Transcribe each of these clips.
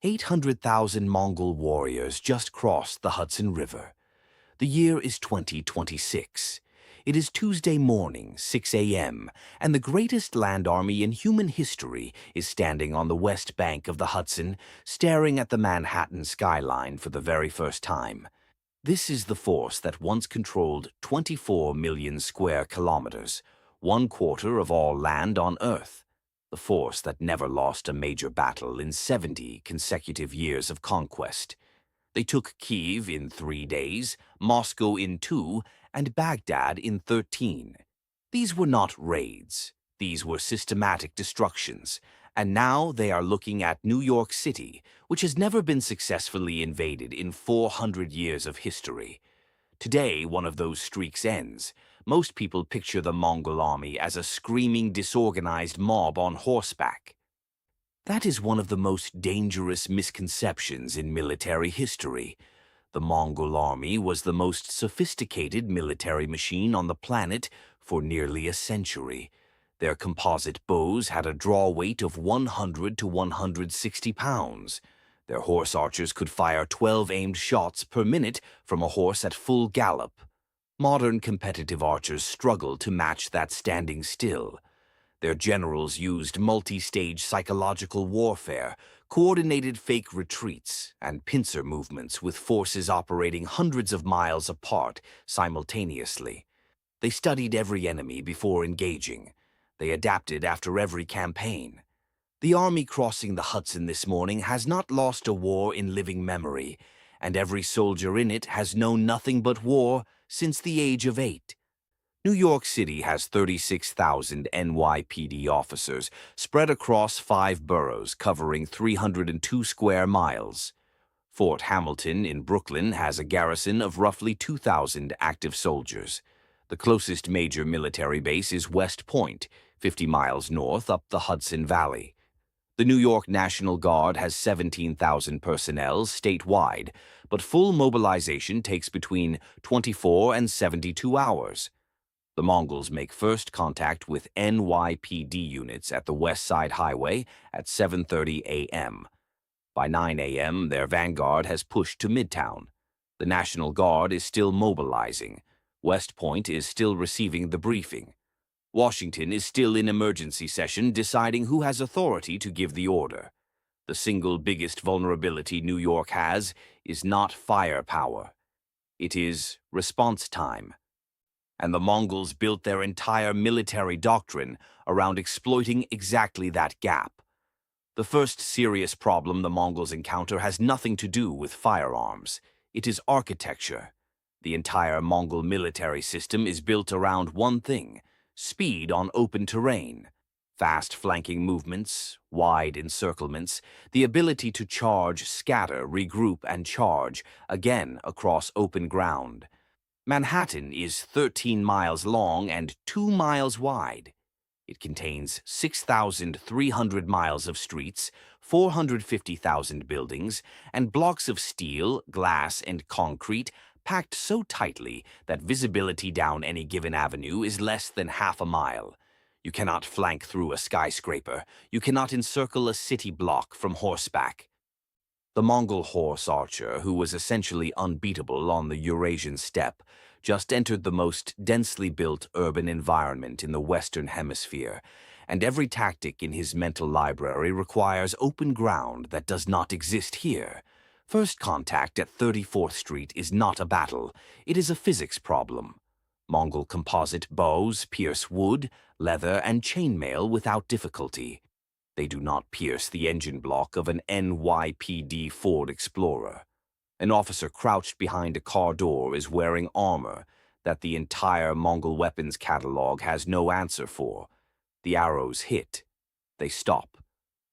800,000 Mongol warriors just crossed the Hudson River. The year is 2026. It is Tuesday morning, 6 a.m., and the greatest land army in human history is standing on the west bank of the Hudson, staring at the Manhattan skyline for the very first time. This is the force that once controlled 24 million square kilometers, 1/4 of all land on Earth. The force that never lost a major battle in 70 consecutive years of conquest. They took Kyiv in 3 days, Moscow in 2, and Baghdad in 13. These were not raids. These were systematic destructions. And now they are looking at New York City, which has never been successfully invaded in 400 years of history. Today, one of those streaks ends. Most people picture the Mongol army as a screaming, disorganized mob on horseback. That is one of the most dangerous misconceptions in military history. The Mongol army was the most sophisticated military machine on the planet for nearly a century. Their composite bows had a draw weight of 100 to 160 pounds. Their horse archers could fire 12 aimed shots per minute from a horse at full gallop. Modern competitive archers struggle to match that standing still. Their generals used multi-stage psychological warfare, coordinated fake retreats, and pincer movements with forces operating hundreds of miles apart simultaneously. They studied every enemy before engaging. They adapted after every campaign. The army crossing the Hudson this morning has not lost a war in living memory, and every soldier in it has known nothing but war since the age of 8. New York City has 36,000 NYPD officers spread across 5 boroughs covering 302 square miles. Fort Hamilton in Brooklyn has a garrison of roughly 2,000 active soldiers. The closest major military base is West Point, 50 miles north up the Hudson Valley. The New York National Guard has 17,000 personnel statewide, but full mobilization takes between 24 and 72 hours. The Mongols make first contact with NYPD units at the West Side Highway at 7:30 a.m. By 9 a.m., their vanguard has pushed to Midtown. The National Guard is still mobilizing. West Point is still receiving the briefing. Washington is still in emergency session deciding who has authority to give the order. The single biggest vulnerability New York has is not firepower. It is response time. And the Mongols built their entire military doctrine around exploiting exactly that gap. The first serious problem the Mongols encounter has nothing to do with firearms. It is architecture. The entire Mongol military system is built around one thing: speed on open terrain. Fast flanking movements, wide encirclements, the ability to charge, scatter, regroup, and charge again across open ground. Manhattan is 13 miles long and 2 miles wide. It contains 6,300 miles of streets, 450,000 buildings, and blocks of steel, glass, and concrete packed so tightly that visibility down any given avenue is less than half a mile. You cannot flank through a skyscraper. You cannot encircle a city block from horseback. The Mongol horse archer, who was essentially unbeatable on the Eurasian steppe, just entered the most densely built urban environment in the Western Hemisphere, and every tactic in his mental library requires open ground that does not exist here. First contact at 34th Street is not a battle, it is a physics problem. Mongol composite bows pierce wood, leather, and chainmail without difficulty. They do not pierce the engine block of an NYPD Ford Explorer. An officer crouched behind a car door is wearing armor that the entire Mongol weapons catalog has no answer for. The arrows hit. They stop.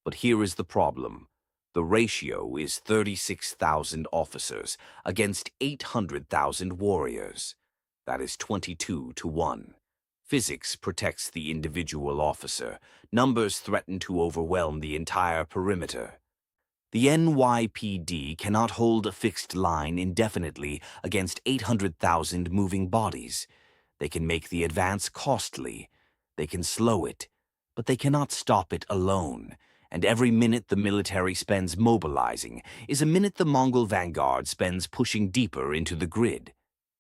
But here is the problem. The ratio is 36,000 officers against 800,000 warriors. That is 22 to 1. Physics protects the individual officer. Numbers threaten to overwhelm the entire perimeter. The NYPD cannot hold a fixed line indefinitely against 800,000 moving bodies. They can make the advance costly. They can slow it, but they cannot stop it alone. and every minute the military spends mobilizing is a minute the Mongol vanguard spends pushing deeper into the grid.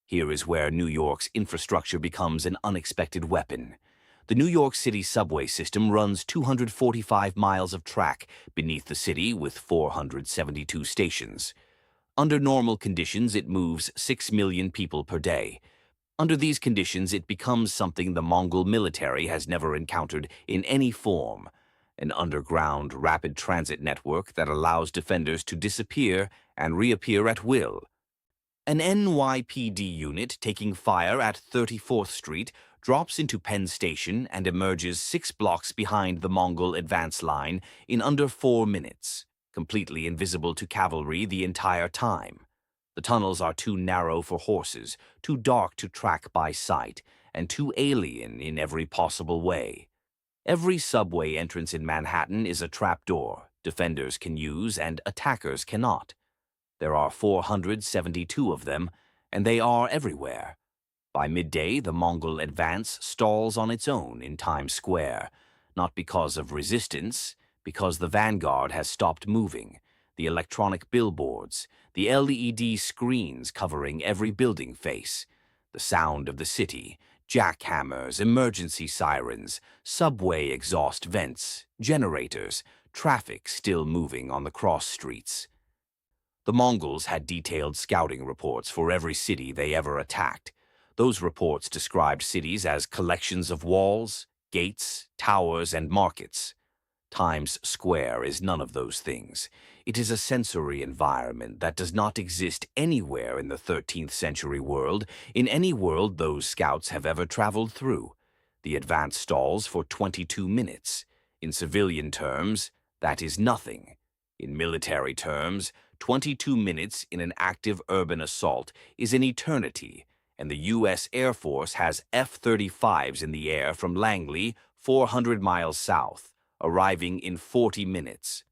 Here is where New York's infrastructure becomes an unexpected weapon. The New York City subway system runs 245 miles of track beneath the city with 472 stations. Under normal conditions, it moves 6 million people per day. Under these conditions, it becomes something the Mongol military has never encountered in any form, an underground rapid transit network that allows defenders to disappear and reappear at will. An NYPD unit taking fire at 34th Street drops into Penn Station and emerges 6 blocks behind the Mongol advance line in under 4 minutes, completely invisible to cavalry the entire time. The tunnels are too narrow for horses, too dark to track by sight, and too alien in every possible way. Every subway entrance in Manhattan is a trapdoor defenders can use and attackers cannot. There are 472 of them, and they are everywhere. By midday, the Mongol advance stalls on its own in Times Square, not because of resistance, because the vanguard has stopped moving. The electronic billboards, the LED screens covering every building face, the sound of the city, jackhammers, emergency sirens, subway exhaust vents, generators, traffic still moving on the cross streets. The Mongols had detailed scouting reports for every city they ever attacked. Those reports described cities as collections of walls, gates, towers, and markets. Times Square is none of those things. It is a sensory environment that does not exist anywhere in the 13th century world, in any world those scouts have ever traveled through. The advance stalls for 22 minutes. In civilian terms, that is nothing. In military terms, 22 minutes in an active urban assault is an eternity, and the U.S. Air Force has F-35s in the air from Langley, 400 miles south, arriving in 40 minutes.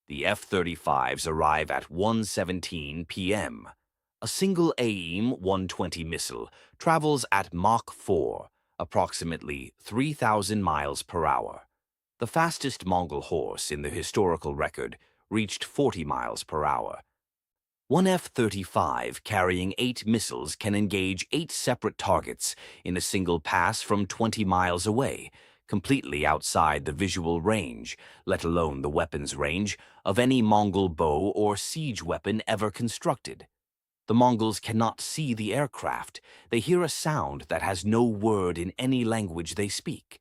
The F-35s arrive at 1:17 p.m. A single AIM-120 missile travels at Mach 4, approximately 3,000 miles per hour. The fastest Mongol horse in the historical record reached 40 miles per hour. One F-35 carrying 8 missiles can engage 8 separate targets in a single pass from 20 miles away, completely outside the visual range, let alone the weapons range, of any Mongol bow or siege weapon ever constructed. The Mongols cannot see the aircraft. They hear a sound that has no word in any language they speak.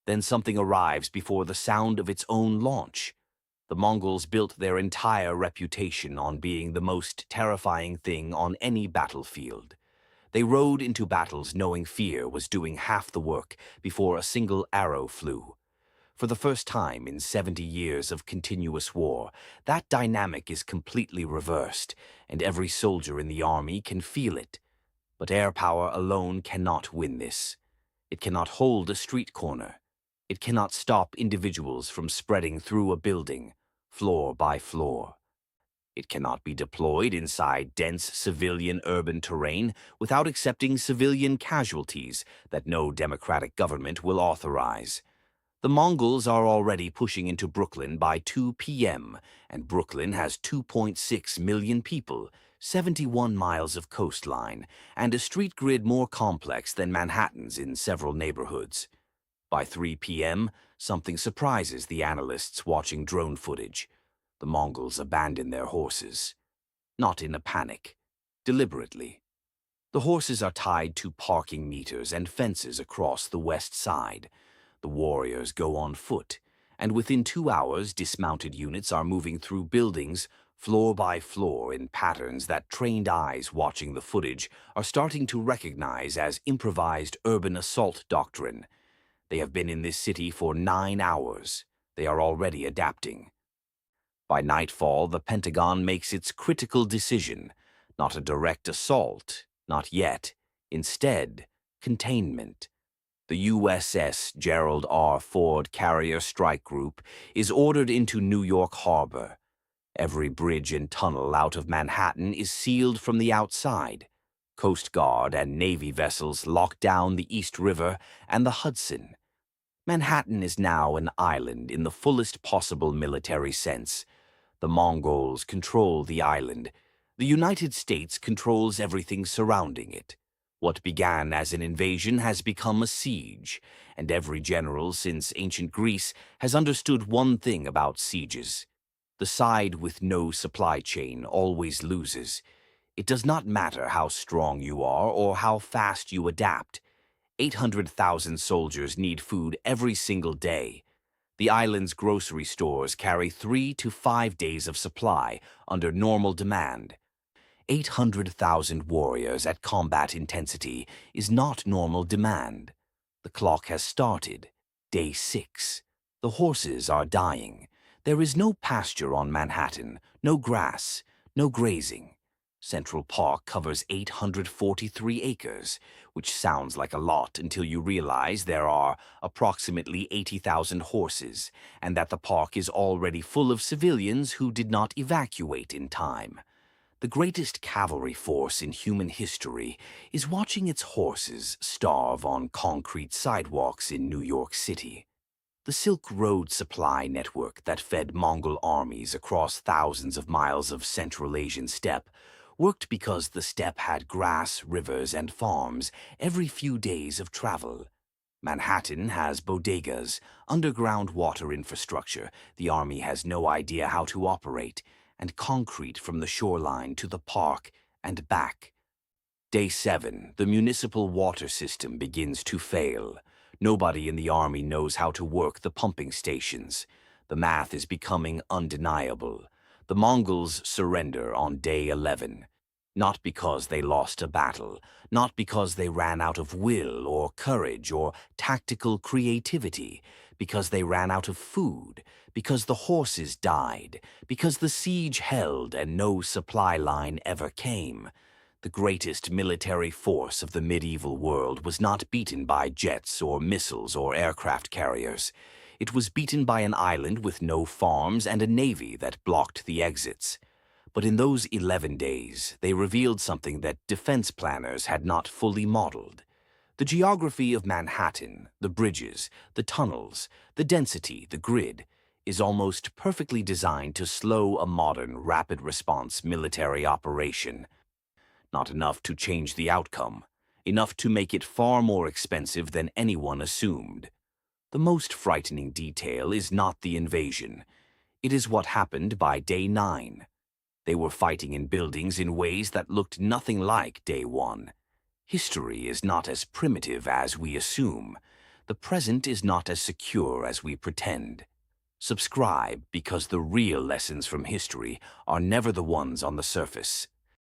Then something arrives before the sound of its own launch. The Mongols built their entire reputation on being the most terrifying thing on any battlefield. They rode into battles knowing fear was doing half the work before a single arrow flew. For the first time in 70 years of continuous war, that dynamic is completely reversed, and every soldier in the army can feel it. But air power alone cannot win this. It cannot hold a street corner. It cannot stop individuals from spreading through a building, floor by floor. It cannot be deployed inside dense civilian urban terrain without accepting civilian casualties that no democratic government will authorize. The Mongols are already pushing into Brooklyn by 2 p.m., and Brooklyn has 2.6 million people, 71 miles of coastline, and a street grid more complex than Manhattan's in several neighborhoods. By 3 p.m., something surprises the analysts watching drone footage. The Mongols abandon their horses. Not in a panic. Deliberately. The horses are tied to parking meters and fences across the west side. The warriors go on foot, and within 2 hours dismounted units are moving through buildings, floor by floor, in patterns that trained eyes watching the footage are starting to recognize as improvised urban assault doctrine. They have been in this city for 9 hours. They are already adapting. By nightfall, the Pentagon makes its critical decision. Not a direct assault, not yet. Instead, containment. The USS Gerald R. Ford Carrier Strike Group is ordered into New York Harbor. Every bridge and tunnel out of Manhattan is sealed from the outside. Coast Guard and Navy vessels lock down the East River and the Hudson. Manhattan is now an island in the fullest possible military sense. The Mongols control the island. The United States controls everything surrounding it. What began as an invasion has become a siege, and every general since ancient Greece has understood one thing about sieges. The side with no supply chain always loses. It does not matter how strong you are or how fast you adapt. 800,000 soldiers need food every single day. The island's grocery stores carry 3 to 5 days of supply under normal demand. 800,000 warriors at combat intensity is not normal demand. The clock has started. Day 6. The horses are dying. There is no pasture on Manhattan, no grass, no grazing. Central Park covers 843 acres, which sounds like a lot until you realize there are approximately 80,000 horses, and that the park is already full of civilians who did not evacuate in time. The greatest cavalry force in human history is watching its horses starve on concrete sidewalks in New York City. The Silk Road supply network that fed Mongol armies across thousands of miles of Central Asian steppe worked because the steppe had grass, rivers, and farms every few days of travel. Manhattan has bodegas, underground water infrastructure the army has no idea how to operate, and concrete from the shoreline to the park and back. Day 7, the municipal water system begins to fail. Nobody in the army knows how to work the pumping stations. The math is becoming undeniable. The Mongols surrender on day 11. Not because they lost a battle, not because they ran out of will or courage or tactical creativity, because they ran out of food, because the horses died, because the siege held and no supply line ever came. The greatest military force of the medieval world was not beaten by jets or missiles or aircraft carriers. It was beaten by an island with no farms and a navy that blocked the exits. But in those 11 days, they revealed something that defense planners had not fully modeled. The geography of Manhattan, the bridges, the tunnels, the density, the grid, is almost perfectly designed to slow a modern rapid response military operation. Not enough to change the outcome, enough to make it far more expensive than anyone assumed. The most frightening detail is not the invasion. It is what happened by day 9. They were fighting in buildings in ways that looked nothing like day 1. History is not as primitive as we assume. The present is not as secure as we pretend. Subscribe because the real lessons from history are never the ones on the surface.